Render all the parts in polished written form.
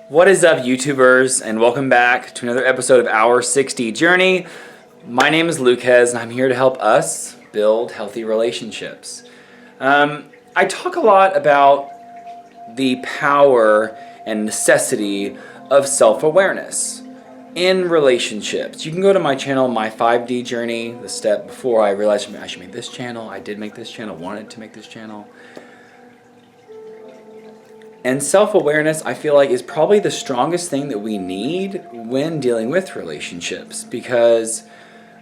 What is up, YouTubers, and welcome back to another episode of Our 60 Journey. My name is Lucas, and I'm here to help us build healthy relationships. I talk a lot about the power and necessity of self-awareness in relationships. You can go to my channel, My 5D Journey, the step before I realized I should make this channel. I did make this channel, wanted to make this channel. And self-awareness, I feel like, is probably the strongest thing that we need when dealing with relationships, because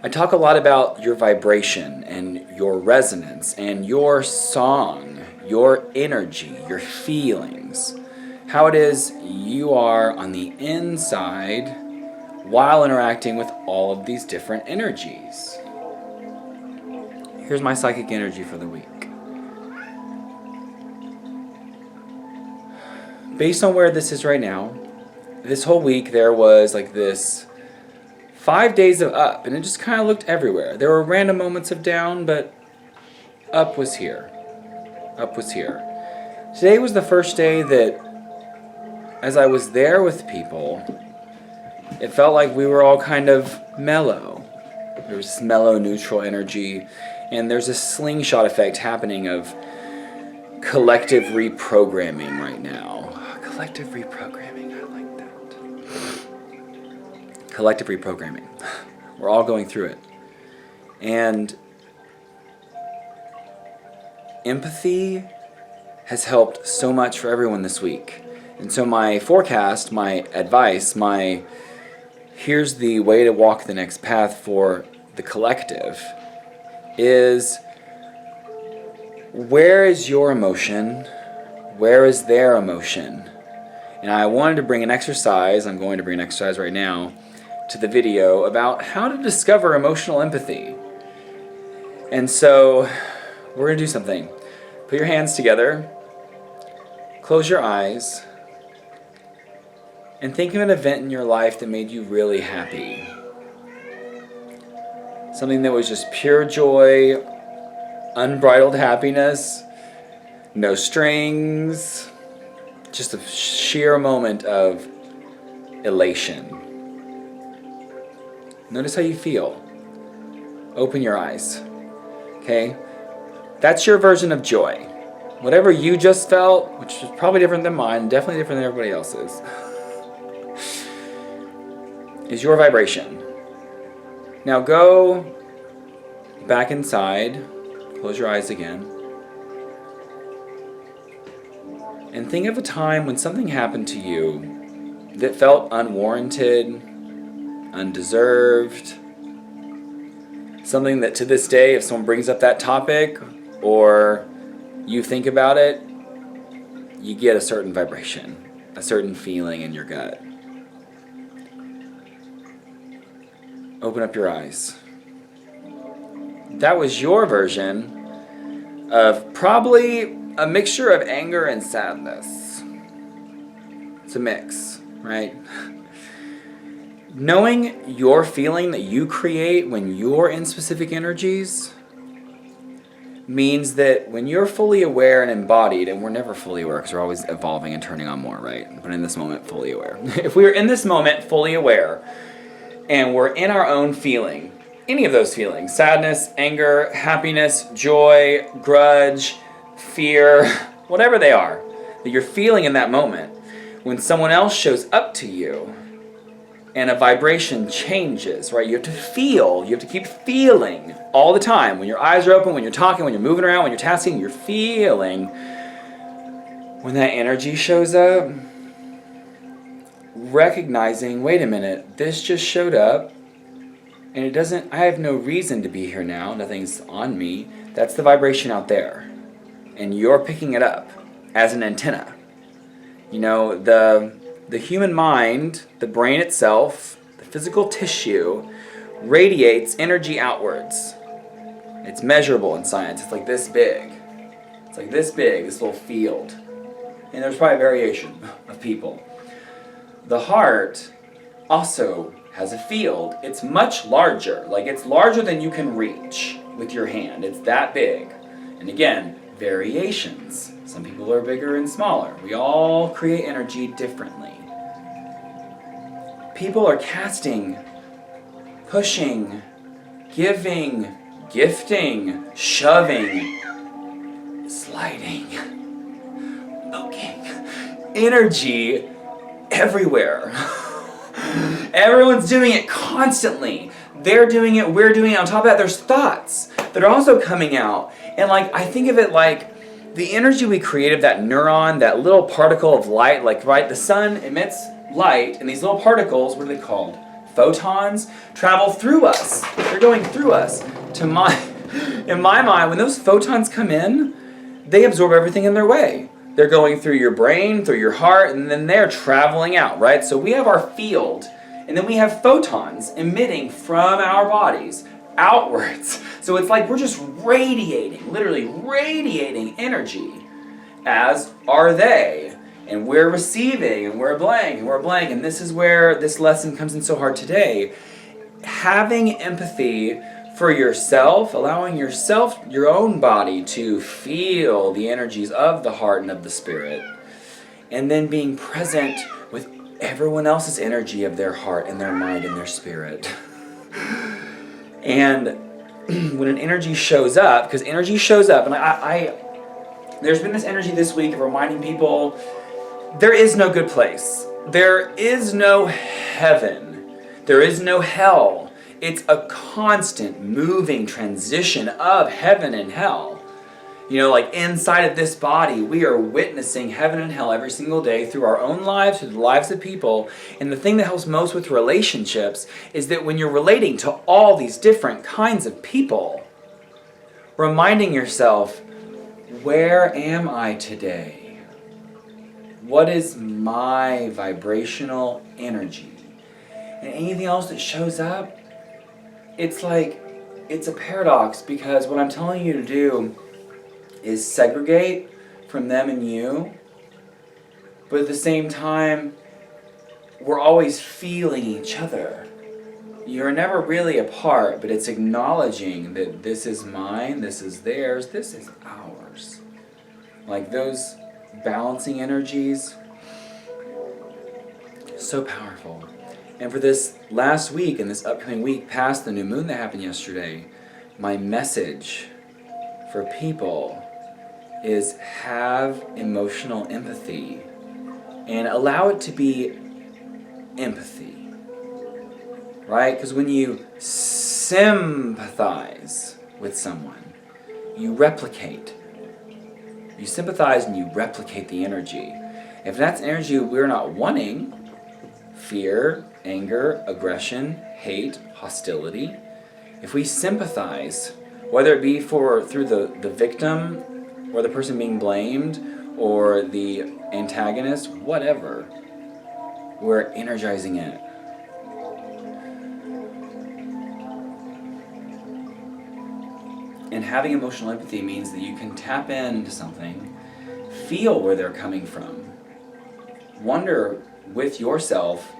I talk a lot about your vibration and your resonance and your song, your energy, your feelings, how it is you are on the inside while interacting with all of these different energies. Here's my psychic energy for the week. Based on where this is right now, this whole week there was like this 5 days of up, and it just kind of looked everywhere. There were random moments of down, but up was here. Up was here. Today was the first day that, as I was there with people, it felt like we were all kind of mellow. There was this mellow, neutral energy, and there's a slingshot effect happening of collective reprogramming right now. Collective reprogramming, I like that. Collective reprogramming. We're all going through it. And empathy has helped so much for everyone this week. And so my forecast, my advice, here's the way to walk the next path for the collective is, where is your emotion? Where is their emotion? And I wanted to bring an exercise, I'm going to bring an exercise right now, to the video about how to discover emotional empathy. And so, we're going to do something. Put your hands together, close your eyes, and think of an event in your life that made you really happy. Something that was just pure joy, unbridled happiness, no strings, just a sheer moment of elation. Notice how you feel. Open your eyes. Okay? That's your version of joy. Whatever you just felt, which is probably different than mine, definitely different than everybody else's, is your vibration. Now go back inside. Close your eyes again. And think of a time when something happened to you that felt unwarranted, undeserved. Something that to this day, if someone brings up that topic or you think about it, you get a certain vibration, a certain feeling in your gut. Open up your eyes. That was your version of probably a mixture of anger and sadness. It's a mix, right? Knowing your feeling that you create when you're in specific energies means that when you're fully aware and embodied, and we're never fully aware because we're always evolving and turning on more, right? But in this moment, fully aware. If we are in this moment fully aware and we're in our own feeling, any of those feelings, sadness, anger, happiness, joy, grudge, fear, whatever they are, that you're feeling in that moment, when someone else shows up to you and a vibration changes, right? You have to feel, you have to keep feeling all the time. When your eyes are open, when you're talking, when you're moving around, when you're tasking, you're feeling. When that energy shows up, recognizing, wait a minute, this just showed up and it doesn't, I have no reason to be here now, nothing's on me. That's the vibration out there. And you're picking it up as an antenna. You know, the human mind, the brain itself, the physical tissue, radiates energy outwards. It's measurable in science. It's like this big. It's like this big, this little field. And there's probably a variation of people. The heart also has a field. It's much larger. Like, it's larger than you can reach with your hand. It's that big. And again, variations. Some people are bigger and smaller. We all create energy differently. people are casting, pushing, giving, gifting, shoving, sliding, poking energy everywhere. Everyone's doing it constantly. They're doing it, we're doing it. On top of that, there's thoughts that are also coming out. And like, I think of it like the energy we create of that neuron, that little particle of light, like, right, the sun emits light, and these little particles, what are they called? Photons, travel through us. They're going through us. In my mind, when those photons come in, they absorb everything in their way. They're going through your brain, through your heart, and then they're traveling out, right? So we have our field, and then we have photons emitting from our bodies outwards. So it's like we're just radiating, literally radiating energy, as are they. And we're receiving, and we're blank, and we're blank. And this is where this lesson comes in so hard today. Having empathy for yourself, allowing yourself, your own body, to feel the energies of the heart and of the spirit, and then being present with everyone else's energy of their heart and their mind and their spirit. And when an energy shows up, because energy shows up, and there's been this energy this week of reminding people there is no good place. There is no heaven. There is no hell. It's a constant moving transition of heaven and hell. You know, like inside of this body, we are witnessing heaven and hell every single day through our own lives, through the lives of people. And the thing that helps most with relationships is that when you're relating to all these different kinds of people, reminding yourself, where am I today? What is my vibrational energy? And anything else that shows up, it's like, it's a paradox, because what I'm telling you to do is segregate from them and you, but at the same time, we're always feeling each other. You're never really apart, but it's acknowledging that this is mine, this is theirs, this is ours. Like those balancing energies, so powerful. And for this last week and this upcoming week past the new moon that happened yesterday, my message for people is have emotional empathy and allow it to be empathy, right? Because when you sympathize with someone, you replicate. You sympathize and you replicate the energy. If that's energy we're not wanting, fear, anger, aggression, hate, hostility, if we sympathize, whether it be through the victim or the person being blamed or the antagonist, whatever, we're energizing it. And having emotional empathy means that you can tap into something, feel where they're coming from, wonder with yourself,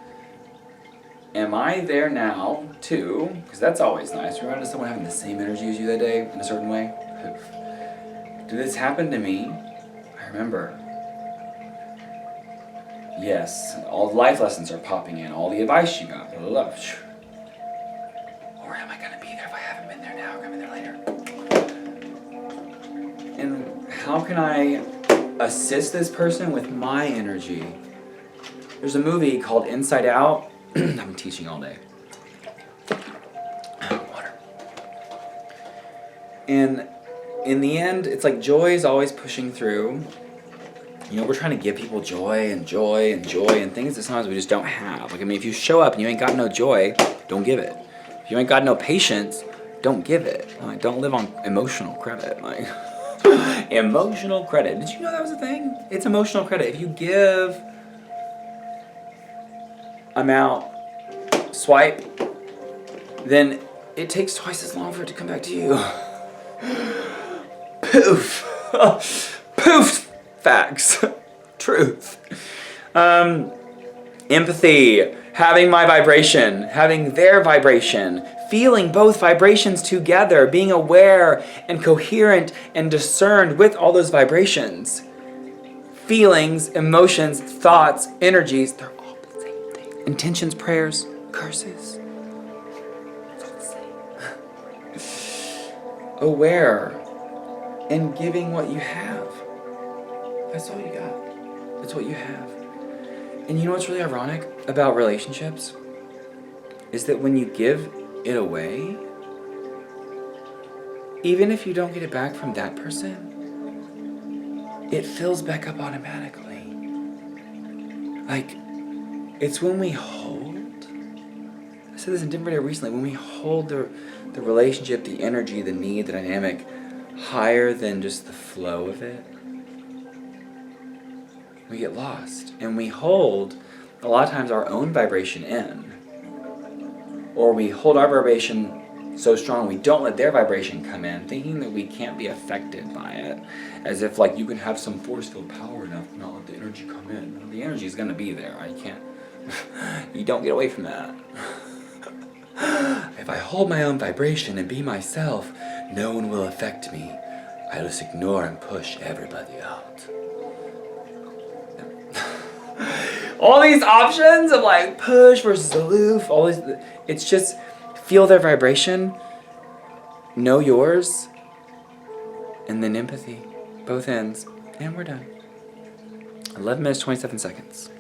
am I there now too? Because that's always nice. Remember someone having the same energy as you that day in a certain way? Poof. Did this happen to me? I remember. Yes, all the life lessons are popping in, all the advice you got, blah, blah, blah. Or am I going to be there if I haven't been there now? I'll be there later. And how can I assist this person with my energy? There's a movie called Inside Out. I've been teaching all day. Water. And in the end, it's like joy is always pushing through. You know, we're trying to give people joy and joy and joy and things that sometimes we just don't have. Like, I mean, if you show up and you ain't got no joy, don't give it. If you ain't got no patience, don't give it. Like, don't live on emotional credit. Like, emotional credit. Did you know that was a thing? It's emotional credit. If you give amount, swipe, then it takes twice as long for it to come back to you. Poof. Poof. Facts. Truth. Empathy. Having my vibration. Having their vibration. Feeling both vibrations together. Being aware and coherent and discerned with all those vibrations. Feelings, emotions, thoughts, energies. They're all the same thing. intentions, prayers, curses. Aware and giving what you have. That's all you got. That's what you have. And you know what's really ironic about relationships? Is that when you give it away, even if you don't get it back from that person, it fills back up automatically. Like, it's when we hold, I said this in different video recently, when we hold the relationship, the energy, the need, the dynamic higher than just the flow of it, we get lost. And we hold, a lot of times, our own vibration in. Or we hold our vibration so strong we don't let their vibration come in, thinking that we can't be affected by it. As if like you can have some forceful power enough to not let the energy come in. The energy is going to be there. I can't. You don't get away from that. If I hold my own vibration and be myself, no one will affect me. I just ignore and push everybody out. All these options of like push versus aloof, all these, it's just feel their vibration, know yours, and then empathy, both ends, and we're done. 11 minutes, 27 seconds.